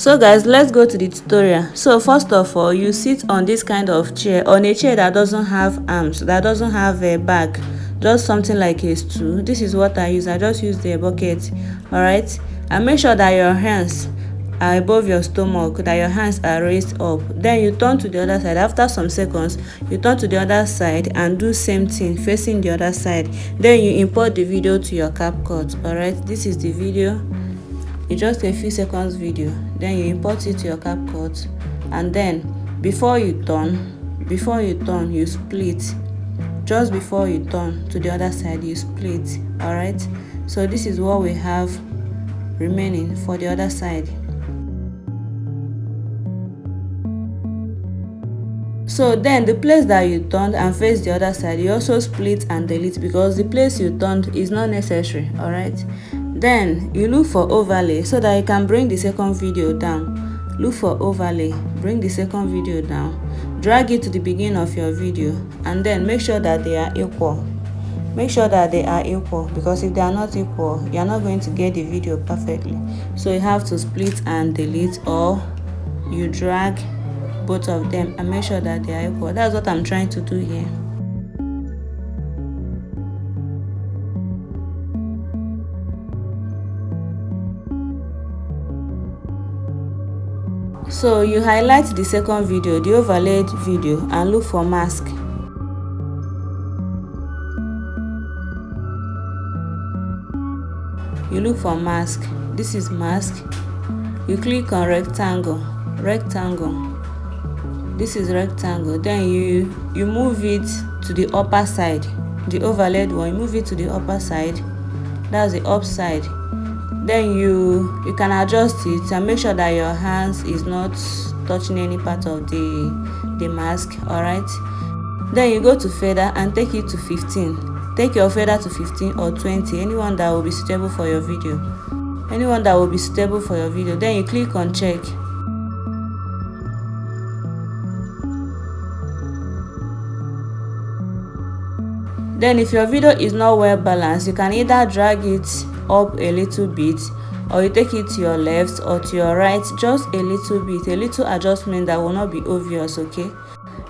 So guys, let's go to the tutorial. So first of all, you sit on this kind of chair, on a chair that doesn't have arms, that doesn't have a back, just something like a stool. This is what I use. I just use the bucket. All right, and make sure that your hands are above your stomach, that your hands are raised up. Then you turn to the other side. After some seconds, you turn to the other side and do same thing facing the other side. Then you import the video to your Capcut. All right, this is the video. It's just a few seconds video. Then you import it to your Capcut, and then before you turn, you split. Just before you turn to the other side, you split. All right, so this is what we have remaining for the other side. So then the place that you turned and face the other side, you also split and delete, because the place you turned is not necessary. All right, then you look for overlay so that you can bring the second video down. Look for overlay, bring the second video down, drag it to the beginning of your video, and then make sure that they are equal. Make sure that they are equal, because if they are not equal, you are not going to get the video perfectly. So you have to split and delete, or you drag both of them and make sure that they are equal. That's what I'm trying to do here. So you highlight the second video, the overlaid video, and look for mask. You look for mask. This is mask. You click on rectangle. This is rectangle. Then you move it to the upper side. The overlaid one, you move it to the upper side. That's the up side. Then you can adjust it and make sure that your hands is not touching any part of the mask. All right, then you go to feather and take it to 15. Take your feather to 15 or 20, anyone that will be suitable for your video. Then you click on check. Then if your video is not well balanced, you can either drag it up a little bit, or you take it to your left or to your right, just a little bit, a little adjustment that will not be obvious. Okay,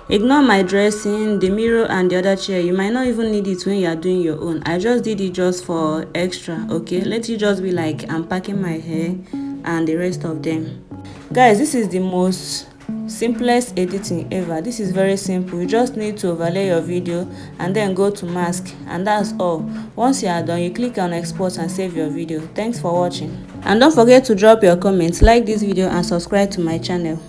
ignore my dressing, the mirror and the other chair. You might not even need it when you are doing your own. I just did it just for extra. Okay, let it just be like I'm packing my hair and the rest of them. Guys, this is the most simplest editing ever. This is very simple. You just need to overlay your video and then go to mask, and that's all. Once you are done, you click on export and save your video. Thanks for watching, and don't forget to drop your comments, like this video and subscribe to my channel.